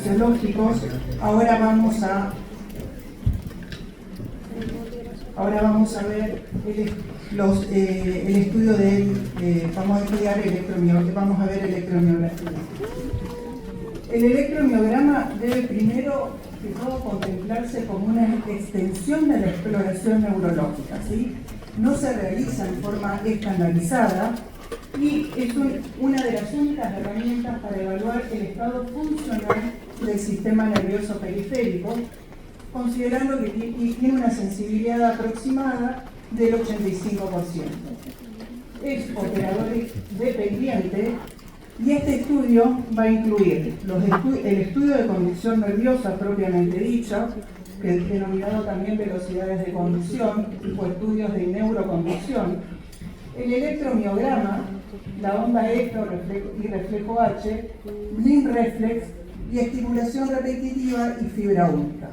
fisiológicos. Ahora vamos a ver el estudio del, vamos a estudiar vamos a ver electromiografía. El electromiograma debe primero que todo contemplarse como una extensión de la exploración neurológica, ¿sí? No se realiza en forma estandarizada y es una de las únicas herramientas para evaluar el estado funcional del sistema nervioso periférico, considerando que tiene una sensibilidad aproximada del 85%. Es operador dependiente y este estudio va a incluir el estudio de conducción nerviosa propiamente dicha, que es denominado también velocidades de conducción o estudios de neuroconducción, el electromiograma, la onda electro y reflejo H, blink reflex y estimulación repetitiva y fibra única.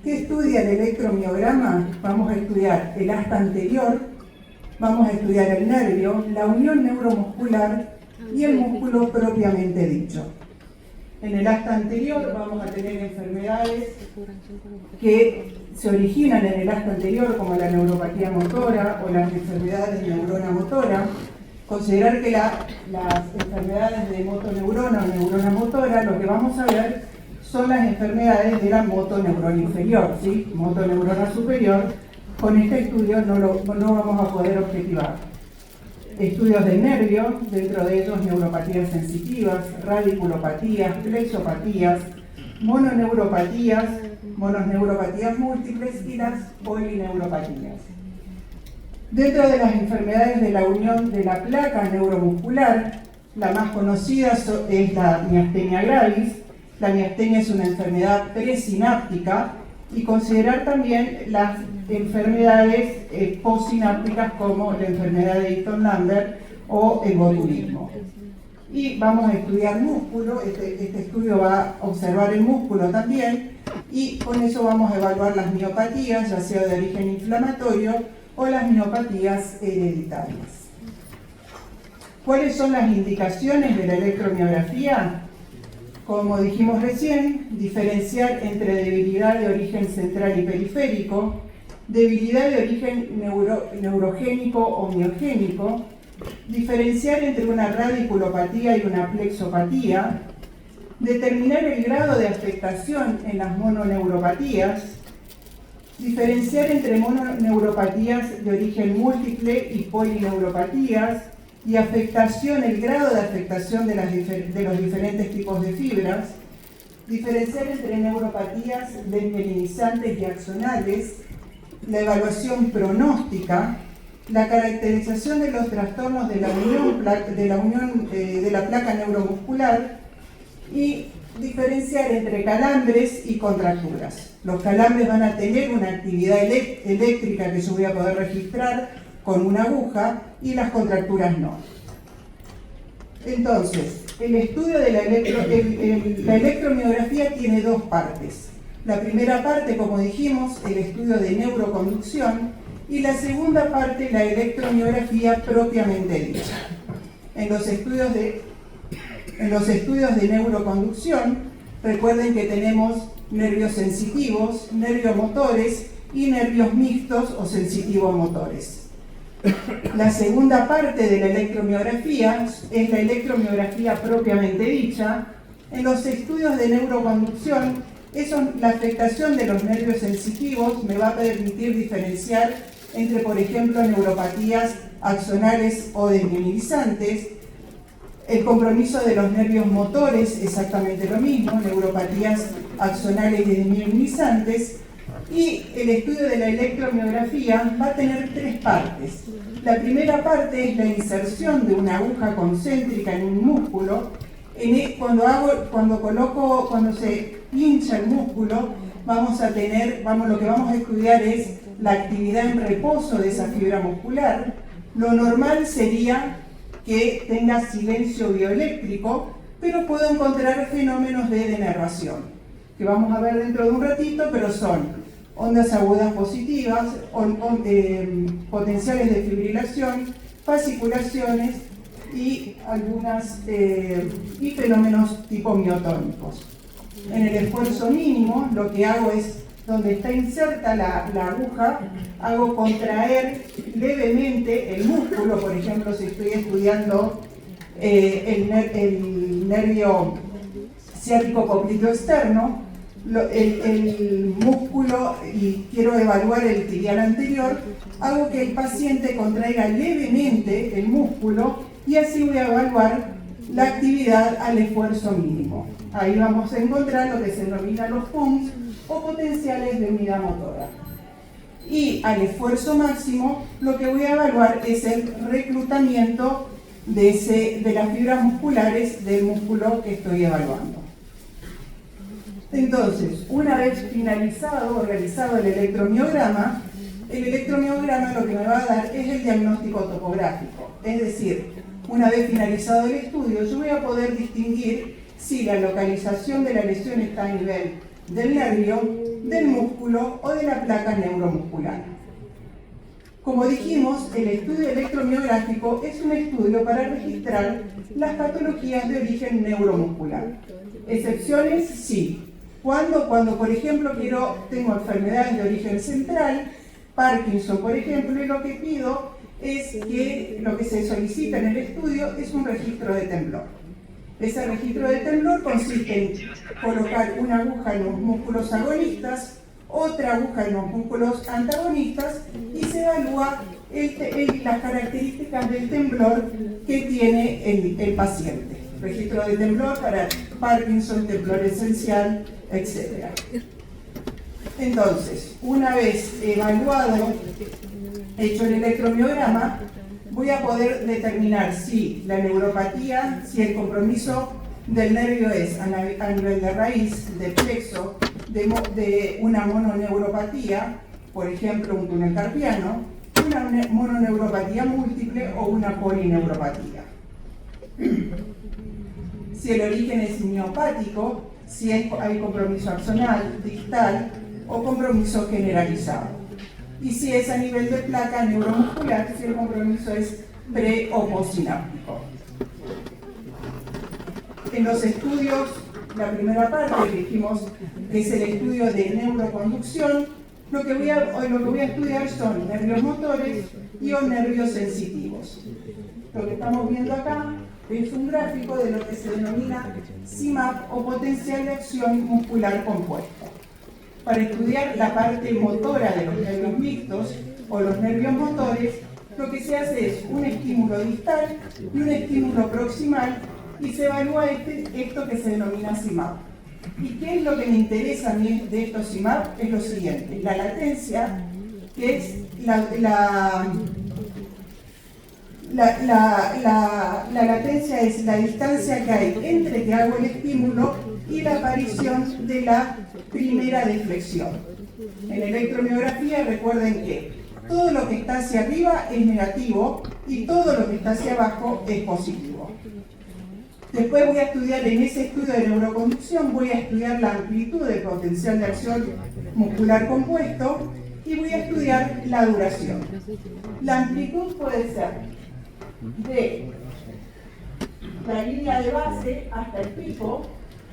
¿Qué estudia el electromiograma? Vamos a estudiar el asta anterior, vamos a estudiar el nervio, la unión neuromuscular y el músculo propiamente dicho. En el asta anterior vamos a tener enfermedades que se originan en el asta anterior, como la neuropatía motora o las enfermedades de neurona motora. Considerar que las enfermedades de motoneurona o neurona motora, lo que vamos a ver son las enfermedades de la motoneurona inferior, ¿sí? Motoneurona superior, con este estudio no vamos a poder objetivar. Estudios del nervio, dentro de ellos neuropatías sensitivas, radiculopatías, plexopatías, mononeuropatías múltiples y las polineuropatías. Dentro de las enfermedades de la unión de la placa neuromuscular, la más conocida es la miastenia gravis. La miastenia es una enfermedad presináptica y considerar también las enfermedades postsinápticas como la enfermedad de Eaton-Lambert o el botulismo. Y vamos a estudiar músculo, este estudio va a observar el músculo también y con eso vamos a evaluar las miopatías, ya sea de origen inflamatorio o las miopatías hereditarias. ¿Cuáles son las indicaciones de la electromiografía? Como dijimos recién, diferenciar entre debilidad de origen central y periférico, debilidad de origen neurogénico o miogénico, diferenciar entre una radiculopatía y una plexopatía, determinar el grado de afectación en las mononeuropatías, diferenciar entre mononeuropatías de origen múltiple y polineuropatías, y afectación, el grado de afectación de los diferentes tipos de fibras, diferenciar entre neuropatías desmielinizantes y axonales, la evaluación pronóstica, la caracterización de los trastornos de la unión de la placa neuromuscular y diferenciar entre calambres y contracturas. Los calambres van a tener una actividad eléctrica que yo voy a poder registrar con una aguja y las contracturas no. Entonces, el estudio de la electromiografía tiene dos partes. La primera parte, como dijimos, el estudio de neuroconducción y la segunda parte, la electromiografía propiamente dicha. En los estudios de neuroconducción, recuerden que tenemos nervios sensitivos, nerviomotores y nervios mixtos o sensitivomotores. La segunda parte de la electromiografía es la electromiografía propiamente dicha. En los estudios de neuroconducción, la afectación de los nervios sensitivos me va a permitir diferenciar entre, por ejemplo, neuropatías axonales o desmielinizantes. El compromiso de los nervios motores, exactamente lo mismo, neuropatías axonales y desmielinizantes. Y el estudio de la electromiografía va a tener tres partes. La primera parte es la inserción de una aguja concéntrica en un músculo. Cuando se hincha el músculo, lo que vamos a estudiar es la actividad en reposo de esa fibra muscular. Lo normal sería que tenga silencio bioeléctrico, pero puedo encontrar fenómenos de denervación, que vamos a ver dentro de un ratito, pero son ondas agudas positivas, potenciales de fibrilación, fasciculaciones y y fenómenos tipo miotónicos. En el esfuerzo mínimo, lo que hago es, donde está inserta la aguja, hago contraer levemente el músculo. Por ejemplo, si estoy estudiando el nervio ciático popliteo externo, el músculo, y quiero evaluar el tibial anterior, hago que el paciente contraiga levemente el músculo y así voy a evaluar la actividad al esfuerzo mínimo. Ahí vamos a encontrar lo que se denomina los PUMs o potenciales de unidad motora. Y al esfuerzo máximo lo que voy a evaluar es el reclutamiento de las fibras musculares del músculo que estoy evaluando. Entonces, una vez finalizado o realizado el electromiograma lo que me va a dar es el diagnóstico topográfico. Es decir, una vez finalizado el estudio, yo voy a poder distinguir si la localización de la lesión está a nivel del nervio, del músculo o de la placa neuromuscular. Como dijimos, el estudio electromiográfico es un estudio para registrar las patologías de origen neuromuscular. ¿Excepciones? Sí. Cuando por ejemplo, tengo enfermedades de origen central, Parkinson, por ejemplo, y lo que pido es que lo que se solicita en el estudio es un registro de temblor. Ese registro de temblor consiste en colocar una aguja en los músculos agonistas, otra aguja en los músculos antagonistas y se evalúa las características del temblor que tiene el paciente. Registro de temblor para Parkinson, temblor esencial, etc. Entonces, una vez evaluado, hecho el electromiograma, voy a poder determinar si la neuropatía, si el compromiso del nervio es a nivel de raíz, de plexo, de una mononeuropatía, por ejemplo un túnel carpiano, una mononeuropatía múltiple o una polineuropatía. Si el origen es miopático, si hay compromiso axonal, distal o compromiso generalizado. Y si es a nivel de placa neuromuscular, si el compromiso es pre o postsináptico. En los estudios, la primera parte que dijimos que es el estudio de neuroconducción, lo que voy a estudiar son nervios motores y o nervios sensitivos. Lo que estamos viendo acá es un gráfico de lo que se denomina CIMAP o potencial de acción muscular compuesto. Para estudiar la parte motora de los nervios mixtos o los nervios motores, lo que se hace es un estímulo distal y un estímulo proximal y se evalúa esto que se denomina CIMAP. ¿Y qué es lo que me interesa a mí de estos CIMAP? Es lo siguiente: la latencia, que es la latencia es la distancia que hay entre que hago el estímulo y la aparición de la primera deflexión. En electromiografía recuerden que todo lo que está hacia arriba es negativo y todo lo que está hacia abajo es positivo. Después voy a estudiar, en ese estudio de neuroconducción, voy a estudiar la amplitud del potencial de acción muscular compuesto y voy a estudiar la duración. La amplitud puede ser de la línea de base hasta el pico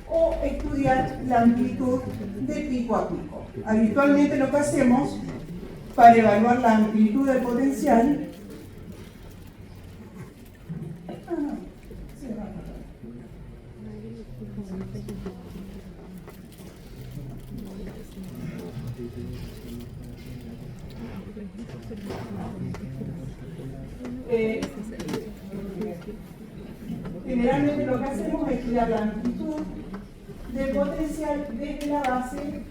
o estudiar la amplitud de pico a pico. Habitualmente lo que hacemos para evaluar la amplitud del potencial generalmente lo que hacemos es estudiar la amplitud del potencial desde la base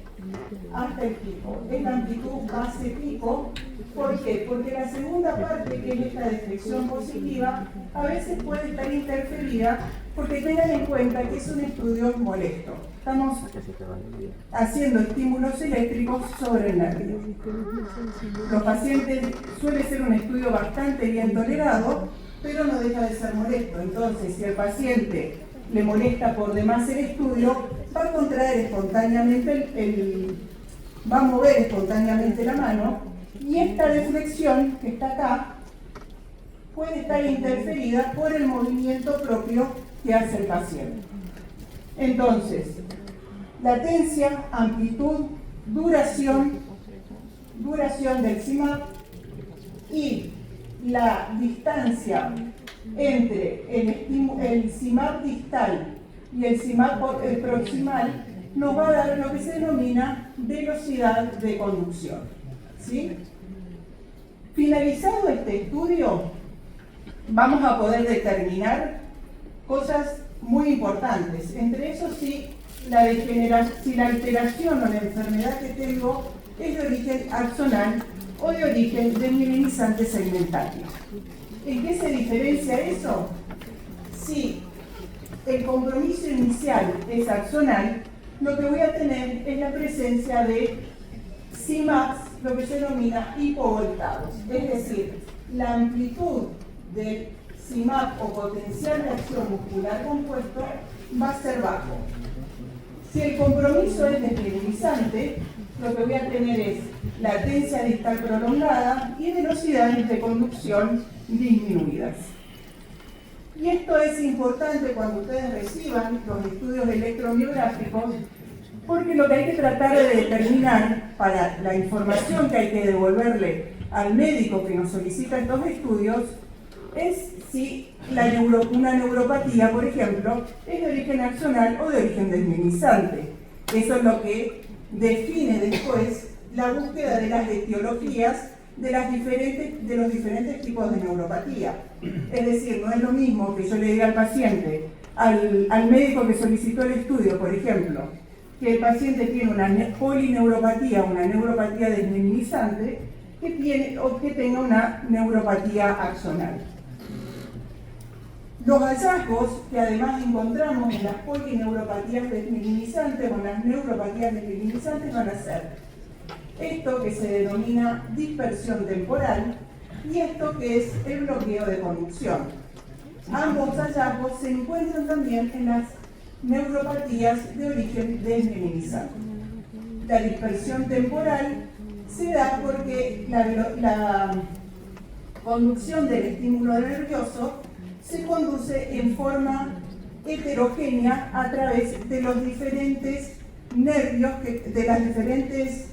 hasta el pico. Es la amplitud base-pico. ¿Por qué? Porque la segunda parte, que es esta deflexión positiva, a veces puede estar interferida porque tengan en cuenta que es un estudio molesto. Estamos haciendo estímulos eléctricos sobre el nervio. Los pacientes suele ser un estudio bastante bien tolerado, pero no deja de ser molesto. Entonces, si al paciente le molesta por demás el estudio, va a contraer espontáneamente va a mover espontáneamente la mano y esta deflexión que está acá puede estar interferida por el movimiento propio que hace el paciente. Entonces, latencia, amplitud, duración del CIMAP y la distancia entre el CIMAP distal y el CIMAP proximal nos va a dar lo que se denomina velocidad de conducción. ¿Sí? Finalizado este estudio, vamos a poder determinar cosas muy importantes. Entre eso, si la alteración o la enfermedad que tengo es de origen axonal o de origen desmielinizante segmentario. ¿En qué se diferencia eso? Si el compromiso inicial es axonal, lo que voy a tener es la presencia de CIMAPs, lo que se denomina hipovoltados, es decir, la amplitud del CIMAP o potencial de acción muscular compuesto va a ser bajo. Si el compromiso es desmielinizante, lo que voy a tener es latencia distal prolongada y velocidades de conducción disminuidas. Y esto es importante cuando ustedes reciban los estudios electromiográficos, porque lo que hay que tratar de determinar para la información que hay que devolverle al médico que nos solicita estos estudios es si una neuropatía, por ejemplo, es de origen axonal o de origen desmielinizante. Eso es lo que define después la búsqueda de las etiologías de los diferentes tipos de neuropatía. Es decir, no es lo mismo que yo le diga al paciente, al médico que solicitó el estudio, por ejemplo, que el paciente tiene una polineuropatía, una neuropatía desmielinizante, o que tenga una neuropatía axonal. Los hallazgos que además encontramos en las polineuropatías desmielinizantes o en las neuropatías desmielinizantes van a ser esto que se denomina dispersión temporal y esto que es el bloqueo de conducción. Ambos hallazgos se encuentran también en las neuropatías de origen desmielinizante. La dispersión temporal se da porque la conducción del estímulo nervioso se conduce en forma heterogénea a través de los diferentes nervios, de las diferentes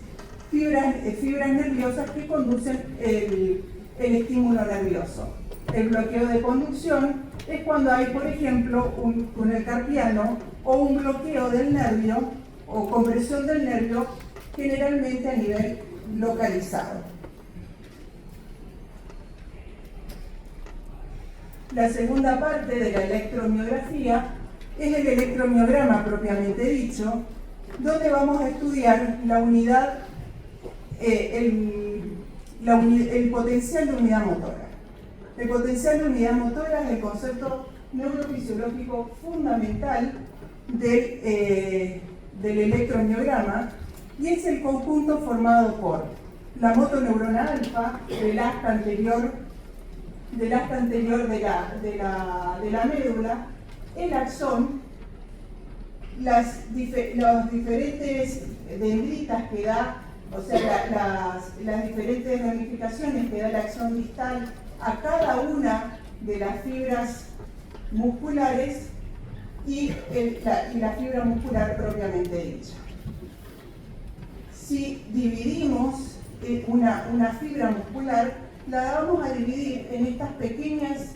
fibras nerviosas que conducen el estímulo nervioso. El bloqueo de conducción es cuando hay, por ejemplo, un túnel carpiano o un bloqueo del nervio o compresión del nervio, generalmente a nivel localizado. La segunda parte de la electromiografía es el electromiograma propiamente dicho, donde vamos a estudiar la unidad, el potencial de unidad motora. El potencial de unidad motora es el concepto neurofisiológico fundamental del electromiograma y es el conjunto formado por la motoneurona alfa del asta anterior de la médula, el axón, los diferentes dendritas que da, o sea, las diferentes ramificaciones que da el axón distal a cada una de las fibras musculares y la fibra muscular propiamente dicha. Si dividimos una fibra muscular, la vamos a dividir en estas pequeñas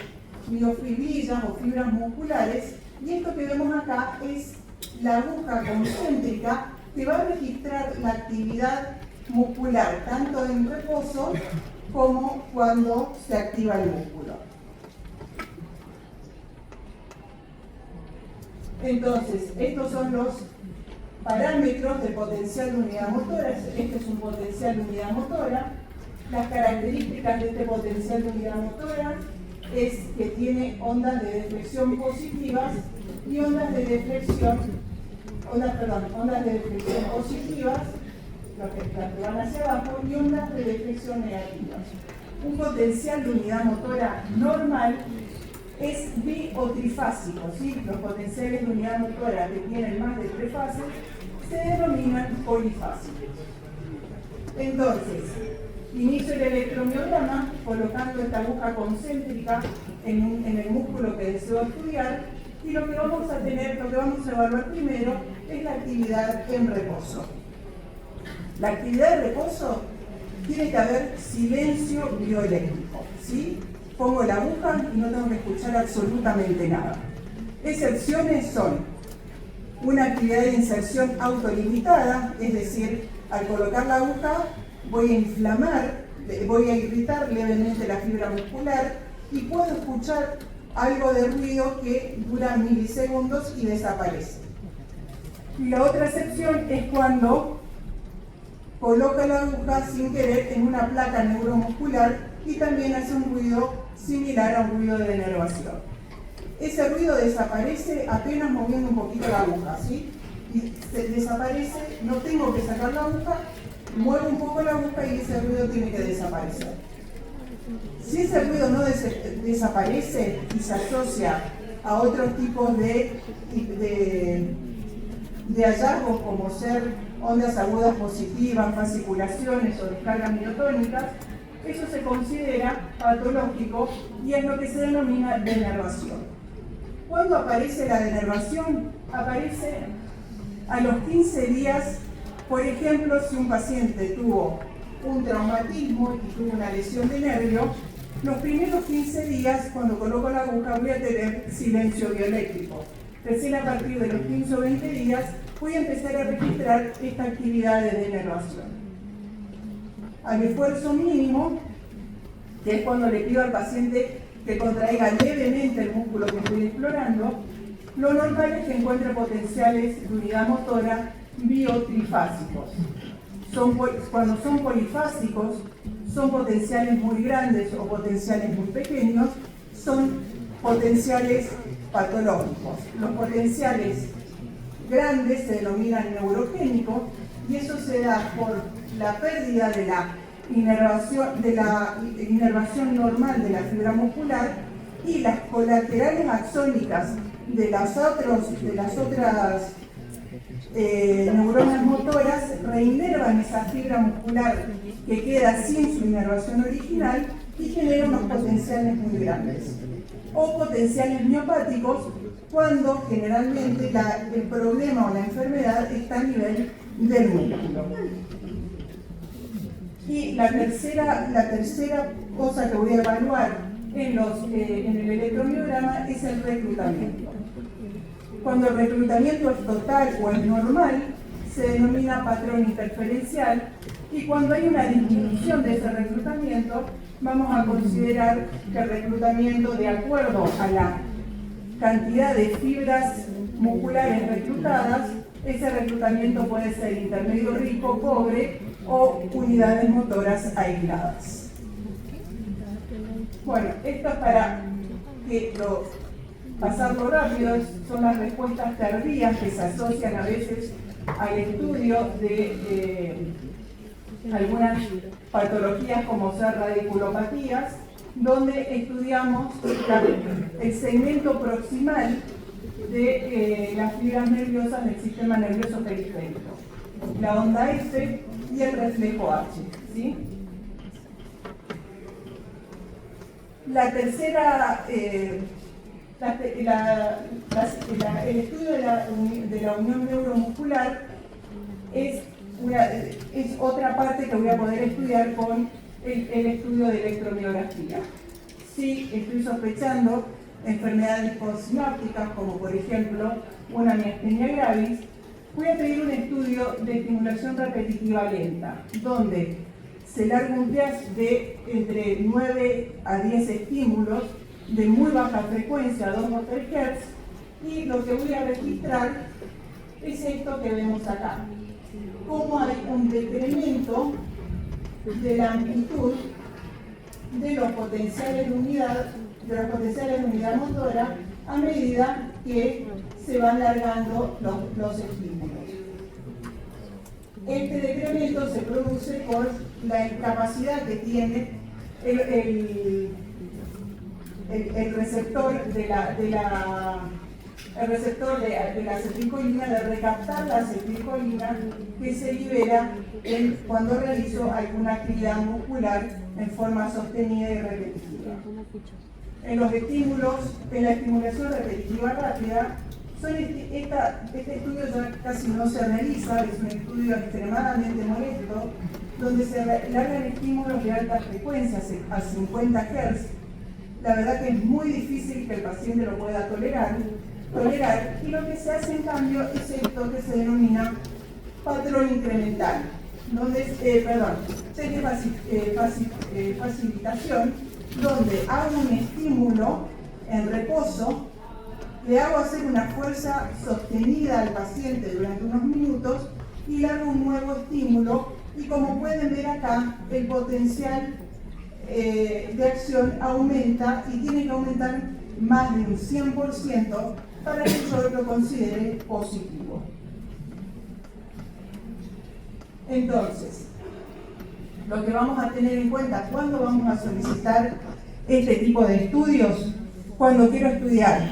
miofibrillas o fibras musculares, y esto que vemos acá es la aguja concéntrica que va a registrar la actividad muscular, tanto en reposo como cuando se activa el músculo. Entonces, estos son los parámetros de potencial de unidad motora. Este es un potencial de unidad motora. Las características de este potencial de unidad motora es que tiene ondas de deflexión positivas y ondas de deflexión positivas, las que van hacia abajo, y ondas de deflexión negativas. Un potencial de unidad motora normal es bi o trifásico, ¿sí? Los potenciales de unidad motora que tienen más de 3 fases se denominan polifásicos. Entonces, Inicio el electromiograma colocando esta aguja concéntrica en el músculo que deseo estudiar, y lo que vamos a evaluar primero es la actividad en reposo. La actividad de reposo tiene que haber silencio bioeléctrico, ¿sí? Pongo la aguja y no tengo que escuchar absolutamente nada. Excepciones son una actividad de inserción autolimitada, es decir, al colocar la aguja voy a irritar levemente la fibra muscular y puedo escuchar algo de ruido que dura milisegundos y desaparece. Y la otra excepción es cuando coloca la aguja sin querer en una placa neuromuscular y también hace un ruido similar a un ruido de denervación. Ese ruido desaparece apenas moviendo un poquito la aguja, ¿sí? Y desaparece, no tengo que sacar la aguja, muevo un poco la aguja y ese ruido tiene que desaparecer. Si ese ruido no desaparece y se asocia a otros tipos de hallazgos como ser ondas agudas positivas, fasciculaciones o descargas miotónicas, eso se considera patológico y es lo que se denomina denervación. ¿Cuándo aparece la denervación? Aparece a los 15 días, por ejemplo, si un paciente tuvo un traumatismo y tuvo una lesión de nervio, los primeros 15 días, cuando coloco la aguja, voy a tener silencio bioeléctrico. Recién a partir de los 15 o 20 días voy a empezar a registrar esta actividad de denervación. Al esfuerzo mínimo, que es cuando le pido al paciente que contraiga levemente el músculo que estoy explorando, lo normal es que encuentre potenciales de unidad motora biotrifásicos. Cuando son polifásicos, son potenciales muy grandes o potenciales muy pequeños, son potenciales patológicos. Los potenciales grandes se denominan neurogénicos y eso se da por la pérdida de la inervación normal de la fibra muscular y las colaterales axónicas de las otras neuronas motoras reinervan esa fibra muscular que queda sin su inervación original y genera unos potenciales muy grandes. O potenciales miopáticos, cuando generalmente el problema o la enfermedad está a nivel del músculo. Y la tercera cosa que voy a evaluar en el electromiograma es el reclutamiento. Cuando el reclutamiento es total o es normal, se denomina patrón interferencial, y cuando hay una disminución de ese reclutamiento, vamos a considerar que el reclutamiento, de acuerdo a la cantidad de fibras musculares reclutadas, ese reclutamiento puede ser intermedio rico, pobre o unidades motoras aisladas. Bueno, esto es para que pasarlo rápido, son las respuestas tardías que se asocian a veces al estudio de algunas patologías como ser radiculopatías, donde estudiamos el segmento proximal de las fibras nerviosas del sistema nervioso periférico, la onda F y el reflejo H, ¿sí? La tercera, el estudio de la unión neuromuscular es otra parte que voy a poder estudiar con el estudio de electromiografía. Si estoy sospechando enfermedades postsinápticas, como por ejemplo una miastenia gravis, voy a pedir un estudio de estimulación repetitiva lenta, donde se larga un test de entre 9 a 10 estímulos de muy baja frecuencia, 2 o 3 Hz, y lo que voy a registrar es esto que vemos acá. Cómo hay un decremento de la amplitud de los potenciales de unidad motora a medida que se van largando los estímulos. Este decremento se produce por la incapacidad que tiene el receptor de la el receptor de la acetilcolina, de recaptar la acetilcolina que se libera cuando realizo alguna actividad muscular en forma sostenida y repetitiva. En los estímulos, en la estimulación repetitiva rápida, este estudio ya casi no se realiza, es un estudio extremadamente molesto, donde se largan estímulos de altas frecuencias a 50 Hz. La verdad que es muy difícil que el paciente lo pueda tolerar, y lo que se hace en cambio es esto que se denomina patrón incremental, donde, serie facilitación, donde hago un estímulo en reposo, le hago hacer una fuerza sostenida al paciente durante unos minutos y le hago un nuevo estímulo, y como pueden ver acá, el potencial de acción aumenta y tiene que aumentar más de un 100% para que yo lo considere positivo. Entonces, lo que vamos a tener en cuenta cuando vamos a solicitar este tipo de estudios, cuando quiero estudiar,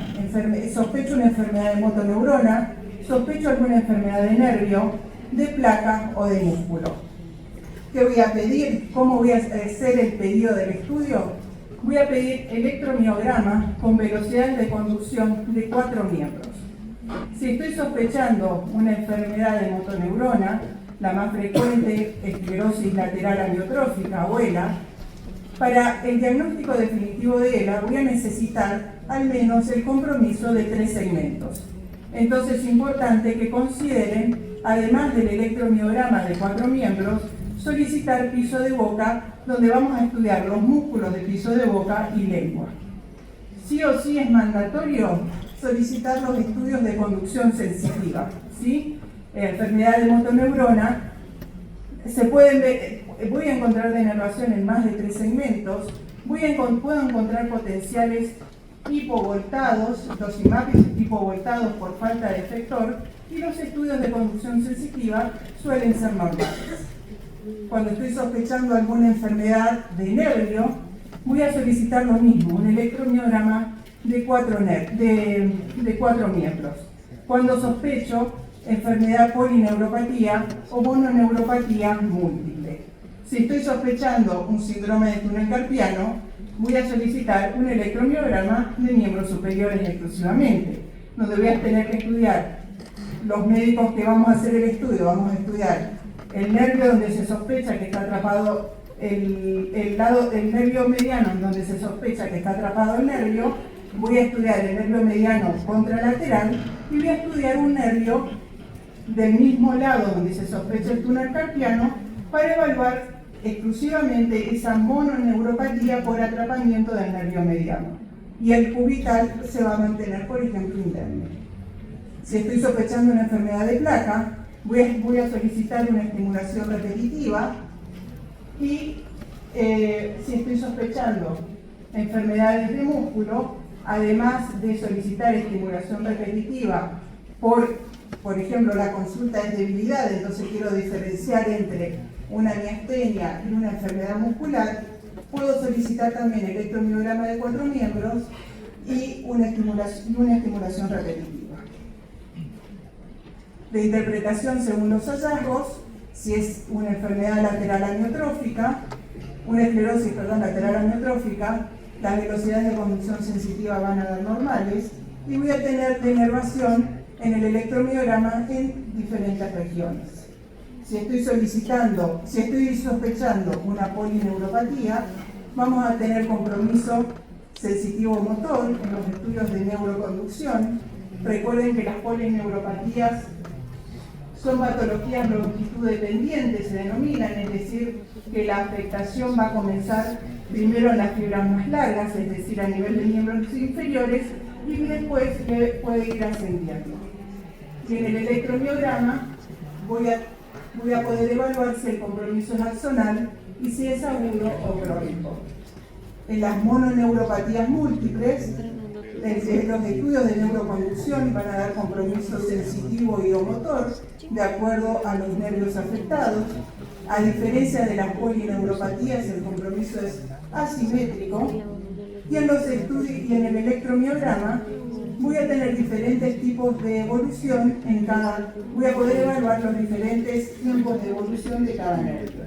sospecho una enfermedad de motoneurona, sospecho alguna enfermedad de nervio, de placa o de músculo. ¿Qué voy a pedir? ¿Cómo voy a hacer el pedido del estudio? Voy a pedir electromiograma con velocidad de conducción de 4 miembros. Si estoy sospechando una enfermedad de motoneurona, la más frecuente, esclerosis lateral amiotrófica o ELA, para el diagnóstico definitivo de ELA voy a necesitar al menos el compromiso de 3 segmentos. Entonces es importante que consideren, además del electromiograma de 4 miembros, solicitar piso de boca, donde vamos a estudiar los músculos de piso de boca y lengua. Sí o sí es mandatorio solicitar los estudios de conducción sensitiva, ¿sí? Enfermedad de motoneurona, voy a encontrar denervación en más de 3 segmentos, puedo encontrar potenciales hipovoltados, los IMAPs hipovoltados por falta de efector, y los estudios de conducción sensitiva suelen ser normales. Cuando estoy sospechando alguna enfermedad de nervio, voy a solicitar lo mismo, un electromiograma de 4 miembros. Cuando sospecho enfermedad polineuropatía o mononeuropatía múltiple. Si estoy sospechando un síndrome de túnel carpiano, voy a solicitar un electromiograma de miembros superiores exclusivamente, donde voy a tener que estudiar los médicos que vamos a hacer el estudio. Vamos a estudiar el nervio donde se sospecha que está atrapado, el nervio mediano donde se sospecha que está atrapado el nervio, voy a estudiar el nervio mediano contralateral y voy a estudiar un nervio del mismo lado donde se sospecha el túnel carpiano para evaluar exclusivamente esa mononeuropatía por atrapamiento del nervio mediano. Y el cubital se va a mantener, por ejemplo, interno. Si estoy sospechando una enfermedad de placa, voy a solicitar una estimulación repetitiva, y si estoy sospechando enfermedades de músculo, además de solicitar estimulación repetitiva por ejemplo, la consulta es debilidad, entonces quiero diferenciar entre una miastenia y una enfermedad muscular, puedo solicitar también electromiograma de 4 miembros y una estimulación repetitiva. De interpretación según los hallazgos, si es una enfermedad lateral amiotrófica, una esclerosis lateral amiotrófica, las velocidades de conducción sensitiva van a dar normales y voy a tener denervación en el electromiograma en diferentes regiones. Si estoy sospechando una polineuropatía, vamos a tener compromiso sensitivo motor en los estudios de neuroconducción. Recuerden que las polineuropatías son patologías longitud dependientes, se denominan, es decir, que la afectación va a comenzar primero en las fibras más largas, es decir, a nivel de miembros inferiores, y después puede ir ascendiendo. Y en el electromiograma voy a poder evaluar si el compromiso es axonal y si es agudo o crónico. En las mononeuropatías múltiples, los estudios de neuroconducción van a dar compromiso sensitivo y o motor de acuerdo a los nervios afectados. A diferencia de las polineuropatías, el compromiso es asimétrico. Y en los estudios y en el electromiograma voy a tener diferentes tipos de evolución voy a poder evaluar los diferentes tiempos de evolución de cada nervio.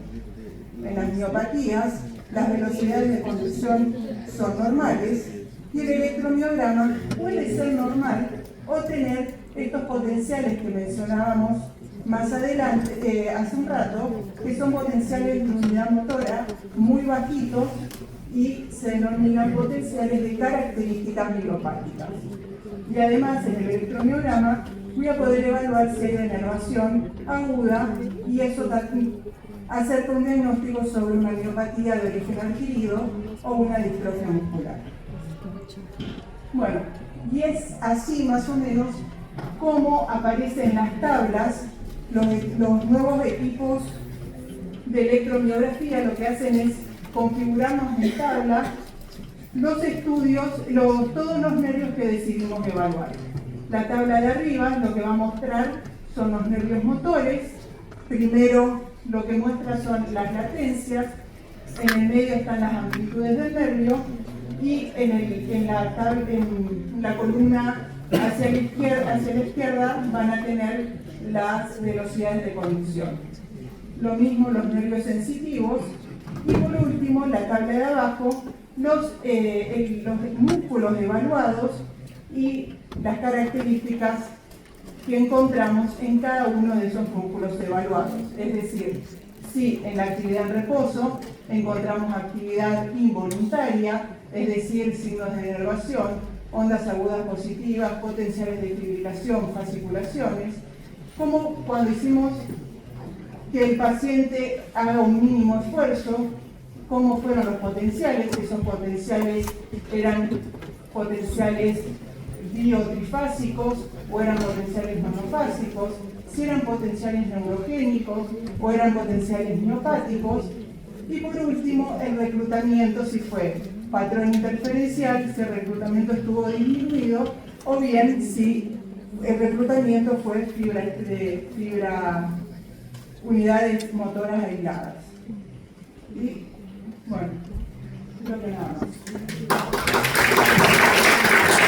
En las miopatías, las velocidades de conducción son normales y el electromiograma puede ser normal o tener estos potenciales que mencionábamos más adelante, hace un rato, que son potenciales de unidad motora muy bajitos y se denominan potenciales de características neuropáticas. Y además, en el electromiograma voy a poder evaluar si hay denervación aguda y eso hacer un diagnóstico sobre una miopatía de origen adquirido o una distrofia muscular. Bueno, y es así más o menos como aparecen en las tablas los nuevos equipos de electromiografía. Lo que hacen es configurarnos en tabla los estudios, todos los nervios que decidimos evaluar. La tabla de arriba lo que va a mostrar son los nervios motores. Primero lo que muestra son las latencias, en el medio están las amplitudes del nervio y en la columna hacia la izquierda van a tener las velocidades de conducción. Lo mismo los nervios sensitivos y por último, la tabla de abajo, los músculos evaluados y las características que encontramos en cada uno de esos músculos evaluados. Es decir, si en la actividad en reposo encontramos actividad involuntaria, es decir, signos de denervación, ondas agudas positivas, potenciales de fibrilación, fasciculaciones, como cuando hicimos que el paciente haga un mínimo esfuerzo, cómo fueron los potenciales, esos potenciales eran potenciales biotrifásicos o eran potenciales monofásicos, si eran potenciales neurogénicos o eran potenciales miopáticos, y por último el reclutamiento, si fue patrón interferencial, si el reclutamiento estuvo disminuido, o bien si el reclutamiento fue unidades motoras aisladas. Y bueno, creo que nada más.